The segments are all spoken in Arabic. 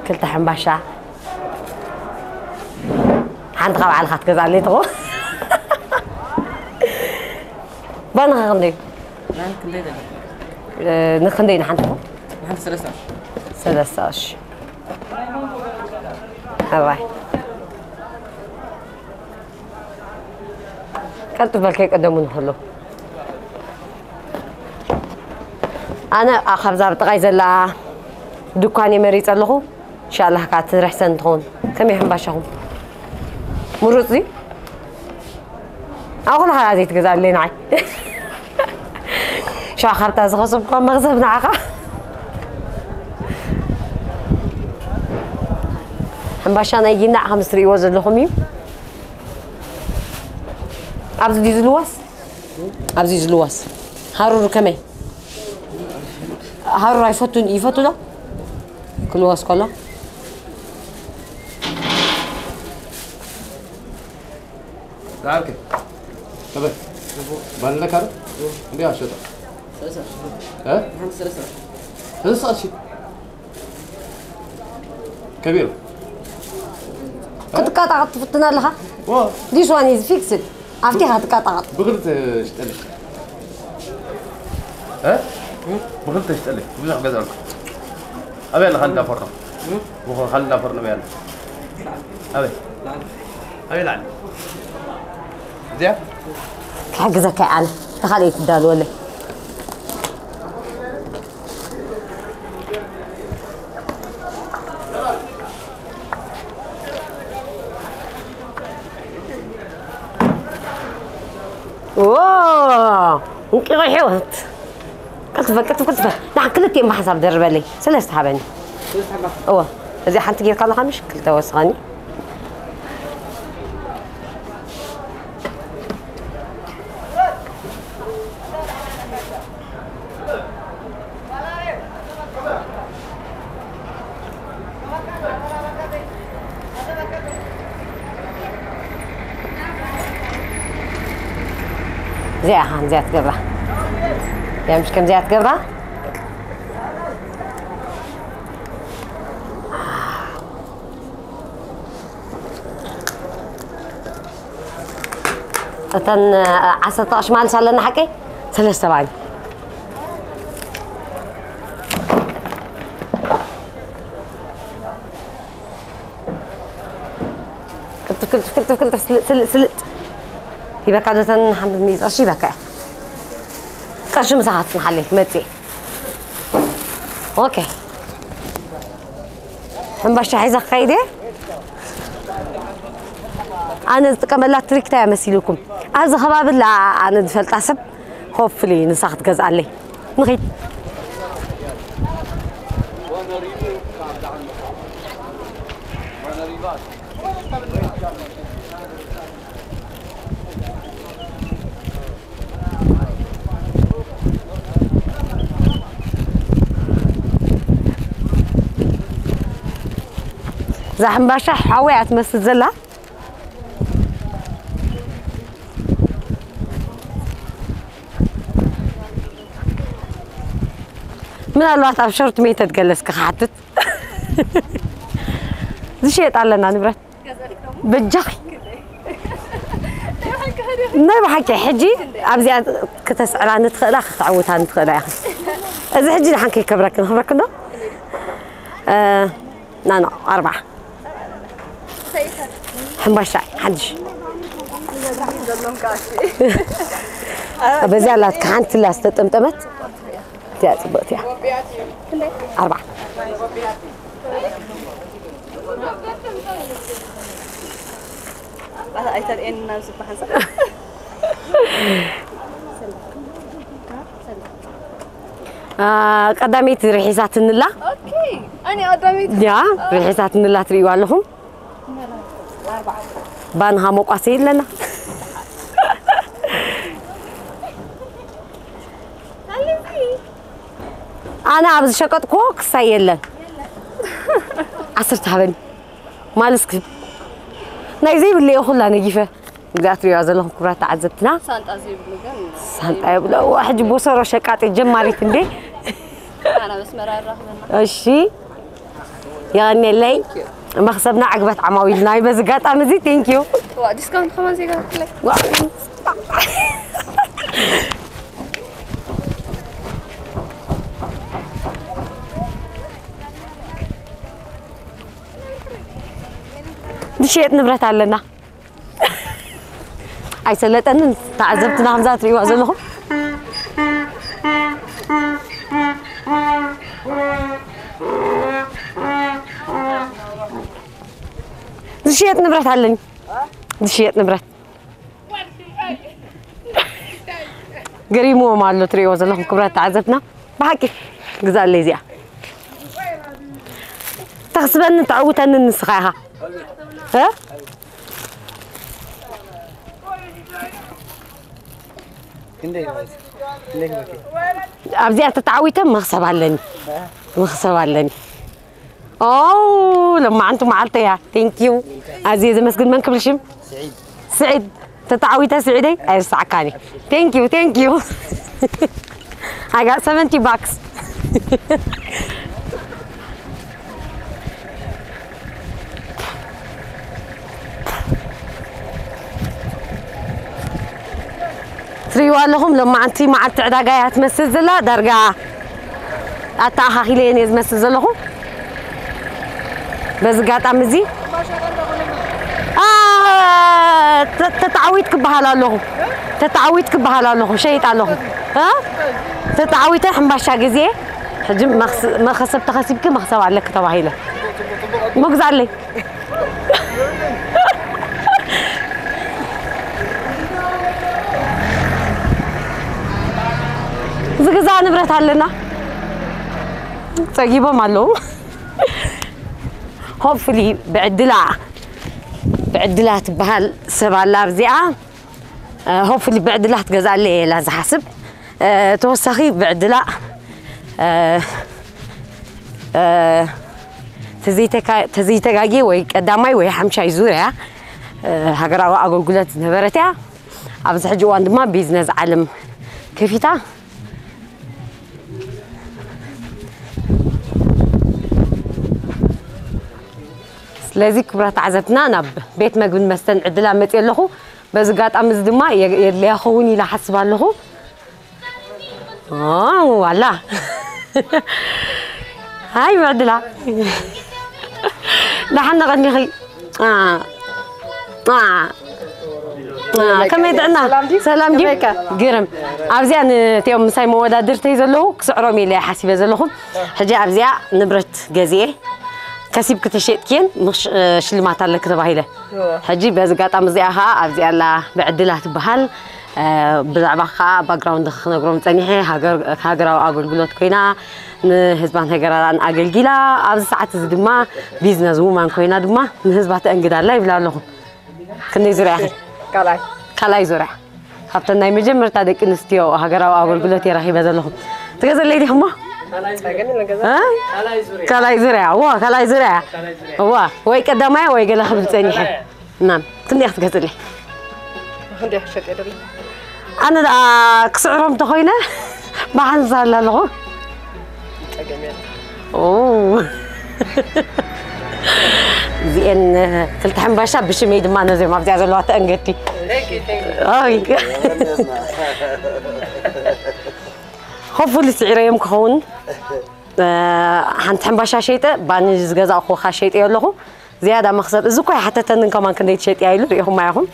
كلتا حنباشا حنت قبع الخط كذا اللي تقول بنا خندي نخندي نحنتو نحن ثلاثة هاي كنت بالكيك قدامون كله أنا أخبز بتغيز لا دكاني مريض الله إن شاء الله كات رح سنتون كم يهم باشهم مرزي أقول هذا تجزا اللي نعي شو أخرت أزغصب كم مغزب نعقة هم باشان يجينا خمس ريوز لهمي أبز ديز لواس أبز ديز لواس هارو كمان هارو يفتون لا كل واس كله تعال كده طب بان لك هذا دي عشرة ها ثلاثة شيء كبير كنت قاطعت فتنا لها دي شواني فيكسد عرفتيها قاطعت بغلت اشتغل ها بغلت اشتغل بغلت غزال ابي لا خلنا فرنا خلنا فرنا بيان ابي لعن زين حجزك انا تخليك تدال ولا اوه انت غيحوت كتفه نحن كل تيم بحسب درب لي ثلاث حباني اوه زي حنت كي قال خمش كل توسغاني زيت قبره يا مش كم زيت قبره أتن 19 مال صار لنا حكي 3 ثواني كنت سلت يبقى قاعدة حمد ميز أشي بقى قرش مساحات نحلي متي أوكي هم باش عايزة قايدة أنا كملت تريك تاع مسيلكم هذا خباب لا أنا دفلت حسب هوبفلي نسخت جز عليه نغيب زحم باشا حاوي أتمسد زلا من الوقت أبشرت ميتة تجلس كحاتت زي شيء تعلنا نبرة بالجخي نبى حكي حجي أبزي كتسأل عن ندخل لا تعود عن ندخل يا أخي إذا حجي نحكي كبرك خبرك نانا 4 حنبشع حدش بزي على كانت لا استطمطمت يا صبرت يا 4 أيتر إن نفس بحسن قداميت ريحيسات النلا أوكي أنا قداميت يا ريحيسات النلا تريوا لهم 4 بانها مقاسين لنا أنا عبد شقط كوك سيلن 10 هبن مالسك نايزي باللي أخلا نجيفه قدرت رياض لهم كبرات عزبتنا سانتا يبلا واحد بوصر شقات الجماري تندي أنا بس مرة رحمنا الشي يغني لي مخسبنا عقبت عماويلنا بس قاعد أمزي ثانك يو ديسكاونت 5 يقال لك دشيت نبرت علينا أي سلت أن تعذبتنا همزات ريوا زلهم دشيت نبرت علينا دشيت نبرت قريمو مالو تريوا زلهم كبرت تعذبنا بحكي جزاء اللي زيها تغصبن تعوت أن نسخها ها أبدي أتتعويته مغصب علني مغصب علني أوه لما أنتم معلتي يا ثانك يو عزيزة مسجد من قبل شم سعيد تتعويته سعيدي أي ساعكاني ثانك يو I got 70 bucks تريوا لهم لما أنتي مع التعداقية تمسز زلا درجة أتاها خلين يزمسز زلهم بس قاعد أمزي تتعويتك بحالا لهم تتعويتك بحالا لهم شيء تعلهم ها تتعويته حمباشا جزية حجم ما خسبت خسيبك ما خسوا عليك تواهيله مقزع لي زغزا نبرت علينا تجيبه مالو hopefully بعدلها تبهال سبع لابزيعة hopefully بعدلها تجزع لي لازم حسب توسخي بعدلها تزيتكاجي وقدامي وي حمشاي زوريا هاغراو اغلغلت نبرتها ابز حجو عندما بيزنس عالم كيفيتا لازم كبرت عزتنا نب بيت مقبل مستنعد لها متي لهو بس قاعد أمز دما يلي أخوني لا حسب له والله هاي معدلة لحنا غني خي كم يدعنا سلام ديك قرم أبزيان تيوم مساي مودا درتي زلو كسعرامي لا حسيبه زلهم حجي أبزيا نبرت جزية كسب كتشيت كين مش شلمات على كتبه هيله حجي بس قاعد أمزيها أبزيا لا بعدلها تبهال بزعبخا باكراوند خنقرم تاني هاجر أقول كوينا نهزبان هجران أجلجلا أبز ساعات زدما بيزنس وومن كوينا دما نهزبات أنجدار لا يبلا لهم كني زرع أخي كلاي زرع خبطنا يمجمر تادك نستيو هاجر أقول تيراهي بزلهم تجزء اللي هم كلاي زرع وا كلاي زرع وا ويقدمه ويقول خبز تاني نعم كني أخذ جزء لي عندي حشة كده أنا كسرهم تخينا ما هنزل له أوه زين تلتحم باشا بشميد ما نزل ما بتعرف الوقت أنجتي خفوا لي سعره يوم كهون هنتحم باشا شيء بانيز جزء أخو خشيت يقوله زيادة مقصد زوجي حتى تنن كمان كنيت شيء يقوله يهم معهم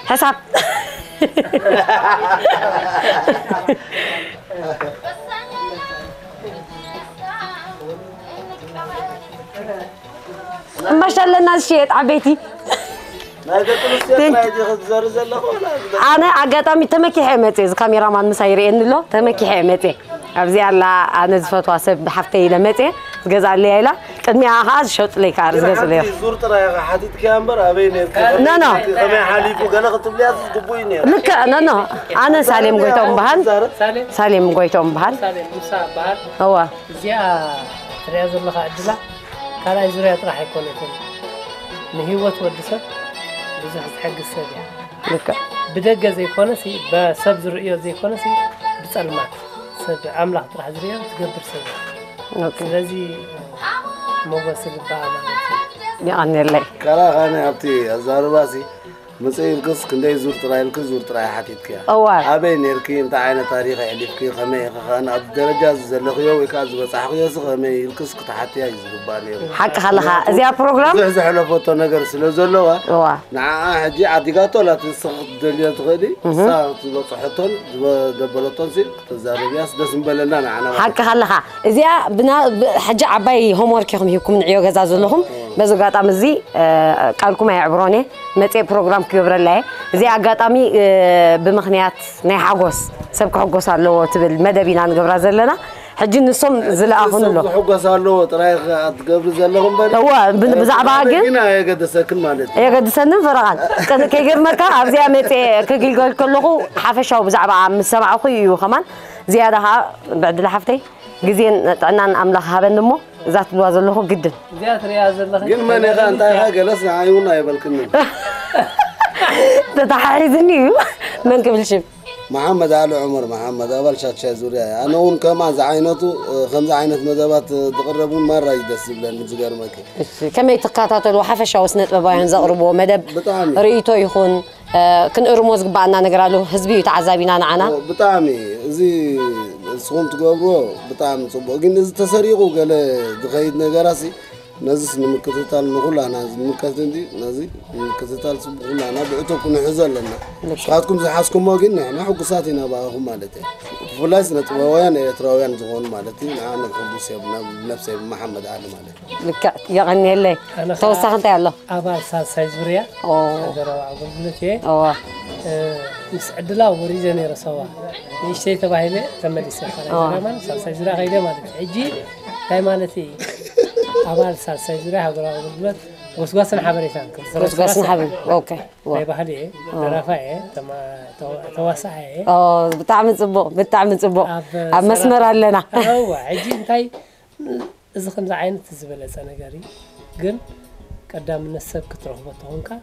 حساب ما شاء الله الناس شيء عبيتي أنا أقدر تمكي حمتي إذا كاميرا مان مسيرين له تمكي حمتي أبزي على أنا زفت واسب بحفتي لمتي جزء اللي لا كدمي هذا شوت لي كارز جزء لي زور ترى يا حديد كامبر أبيني نانا كمان حليب وقنا قطب لي تدبويني لك نانا أنا سالم قويتهم بهان سالم قويتهم بهان سالم موسى بهان هو زيا رياض الله عدلا كان يزوري راح يكون نهيوت ودسه بزح حق السبيع لك بدقة زي كونسي بسبز رؤية زي كونسي بسلمات سب أملاك تروح زريان تقبر سب اوكي لذي مو بس الباع يعني اللي كلا أنا أبتي الزارباسي مسير قص كندي زور تراي الكزور تراي حتيت كيا أول أبي نركي أنت عين تاريخ اللي في خمي أنا الدرجة زلخيو وكاز بس حقيقة خمي القص كتحتي يزباني حق خلها زي بروجرام زح زح له فوتو نجار سلزلوا أوا نعم هجي عديقاتو لا تصق دليل تغدي ساعة صحتون دبلتون سي تزاربياس دسم بلنا أنا حق خلها زي بنا حاجة عباي هم وركيهم يكون عيو جزاز لهم بس قاعد أمزي قالكم يعبروني متى بروجرام كبر الله زي أقاطامي بمخنيات نحجوس سبك حجوس على لو تبل مدبينا نقبر زلنا حجي نصم زلا أخون له حجوس على لو ترى تقبر زلهم بدي هو بزعباقين هنا يا قد ساكن مالتي يا قد سنن فرغان كان كيجر مكا أبزي متى كقول كله حافشوا بزعبا مسمع أخوي وكمان زيادة بعد الحفتي جزين عنا أملاها بندمو ذات الوازن له جدا زيادة رياض الله قل ما نخان أنت حاجة لسه عيونا يبالكني تتحيزني من قبل شيء محمد علي عمر محمد أول شات شازوريا أنا هون كمان زعينته خمسة عينات مذابات تقربون مرة يدس بلان مزجار مكي كم يتقاطعوا الوحفشة وسنة بباين زقربوا مدب ريتو يخون كن أرموز بعنا نقرأ حزبي وتعذابينا معنا بطعمي زي صوم تقبرو بطعم صبوا لكن إذا تسريقوا قال دخيت نجارسي نازس نمكتتال نقول أنا نمكتتندي نازي نمكتتال صبوا أنا بعتوا كنا حزل لنا شخاتكم زي حاسكم ما قلنا أنا حق ساتنا بقى مالتي فلاس نتوين يتراوين زغون مالتي أنا كنت سيبنا بنفسي محمد علي مالتي لك يعني اللي توسخ أنت يلا أبا سايزوريا دروا عقبلتي مسعد الله وريجاني رسوا يشتي تبعيله تملي سفر كمان سايزوريا غيره مالتي عجي هاي مالتي أبا سايزوريا هذول عقبلت وسواسن حبريتان وسواسن حبر أوكي بحالي درافعه توسعه بتعمل صبو بتعمل صبو مسمر لنا هو عجي انتي إذا خمسة عين تزبل أنا جاري قل قدام النسب كتروح بطهونك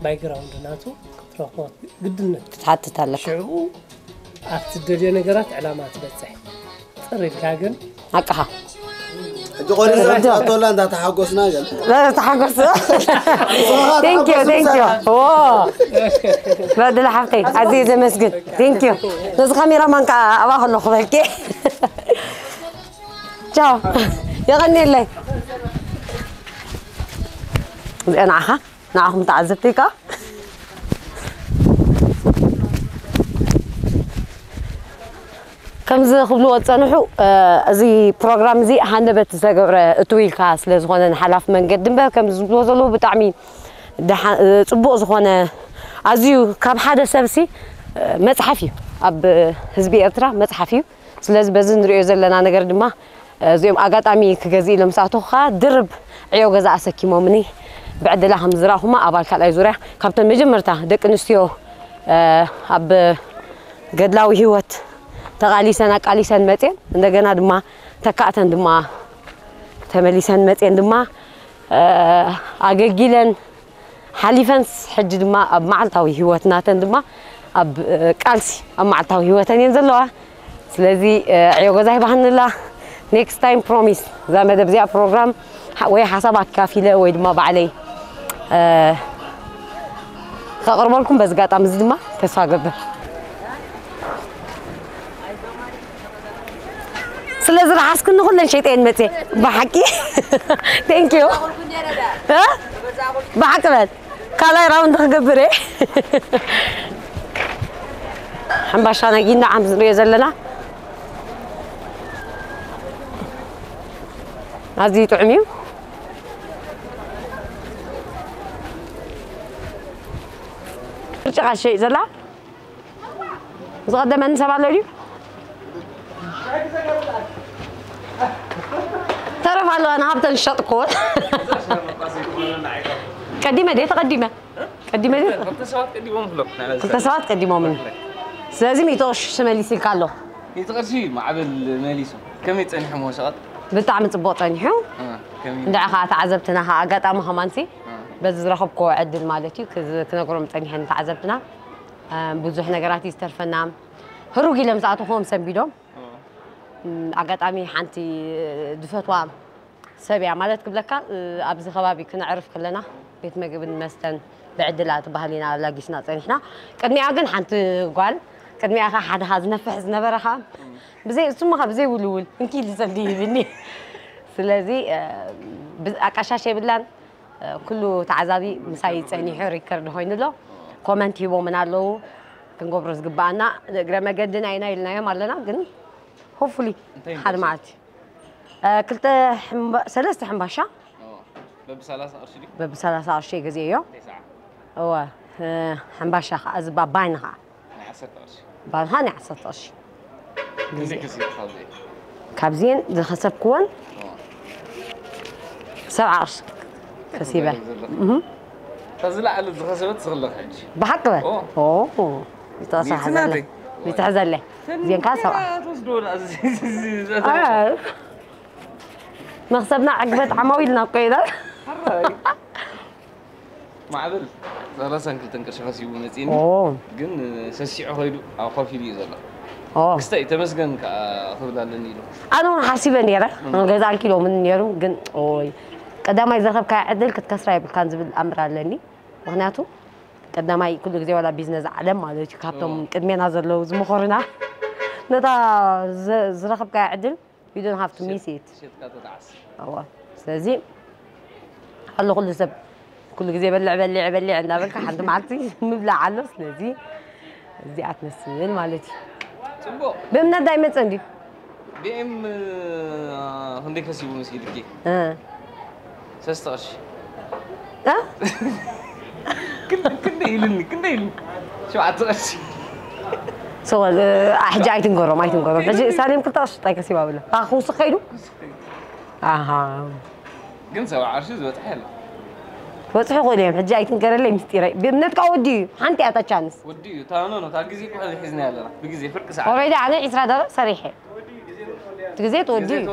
باي جراوند ناتو كتروح بط قدنا تحط تلك شعبو أتدري نجارات علامات بتصح صار الكاجن هكها تقول إذا أطول أنت تحققنا جل لا تحقق ثانك يو واو بعد الحلقة عزيزة مسجد ثانك يو نص كاميرا مانك أبغى أخذ خبرك ciao يغني لي أنا نعهم تعذبتك كم زي خبلوا تصنحوا زي برنامج زي هندبت زجبر طويل كاس لزخون حلاف من قدم بقى كم زبلوا زلوا بتعمين ده صبوا زخون عزيو كم حدا سبسي متحفي أب حزبي أترا متحفي سلاز بزن رئيس لنا نقدر دما زيهم أقاطعمي كجزء لمساعته خا درب عيو جزء أسكيمو مني بعد لهم زراهما أبالك على زراه كابتن مجمرته دك نستيو أب قدلاوي هوت تغاليسان أقاليسان متين عندنا دما تكاتن دما تمليسان متين دما أجيلن حليفنس حج دما أب معلتاوي هوت ناتن دما أب كالسي أب معلتاوي هوت ينزلوا سلذي عيو جزء بحن الله next time promise زي ما دبزي program ويا حسابك كافيلة ويد ما بعلي خبر لكم بس قاعد أمزج ما تساقب سلازر حاسك إنه كلنا شيء متى بحكي thank you ها بحكي بعد كلا راوند خبره هم باشانا جينا عم زري زلنا هذه تعميو رجع شيء زلا زغدا من سبع لولي تعرف على أنا هبطل الشط كور قديمة دي تقدمة قديمة دي قلت سوات قديمة منه لازم يتوش شمالي سيكالو يتغشي مع بالماليسو كم يتنحى موشات بتعمل تبوط تنحو دعها تعذبتنا ها قطع مهمانتي بس رخبكو عدل مالتي كنا قرم تنحن تعذبتنا بزح نقراتي استرفنا هروقي لمساعته هم سنبيلهم أقطعمي حنتي دفتوا سبيع مالت قبلك أبز خبابي كنا عرف كلنا بيت مجبن مستن بعدلات بهالينا لاقيسنا صنحنا قدمي أجن حنت قال قدمي أخا حد هذا نفح زنبرها بزي سمها بزي ولول إنكي اللي سلدي بني سلازي أكشاشة بدلان كله تعزادي مسايد صنيحي ريكارد هاي له كومنتي ومنالو كنقبرز قبعنا قرما قدنا عينا لنا يوم علنا قن هوفلي هذا معتي كلت ثلاثة حنباشا بسلاسة أرشي بسلاسة أرشي جزية هو حنباشا أزبا باينها عسرت أرشي باينها نعسرت أرشي كذي كسير خالص كابزين ذا خسب كون 7 كسيبة تزلع على الخسبت صغلق حج بحقه أوه يتصح هذا بيتعزل له زين كاسة تصدون مخسبنا عقبت عمويلنا قيدا معبل راسن كل تنكر شخص يبون نتين جن سسيع خيدو أو خافي لي زلا استأي تمسكن كأخذ لنا نيلو أنا حاسبة نيرة أنا جزء كيلو من نيرو جن أوي قدام يزخب كعدل كتكسر بالكنز بالأمر علني وهناتو قدام كل جزء ولا بيزنس عالم ما ليش كابتن قدمي نازل لوز مخورنا نتا زرخب كعدل you don't have to miss it أوه سلزي خلو كل سب كل جزء بلع عندنا بالك حد معتي مبلع على سلزي زي أتمثل مالتي بمنا دايما عندي بيم هنديك هسيبو مسكينك سستاش كنديلني شو عطاش سو أحجاي تنقرو ما يتنقرو تجي سالم كتاش طيب كسيبا ولا أخو سخيرو قن سوا عرشز وتحل وتحي قولي حجاي تنقرو لي مستيري بمنتك ودي حنتي أتا تشانس ودي تانو تاجزي كل حزنا لنا بجزي فرق ساعة وريدا على إسرائيل صريحة تجزيت ودي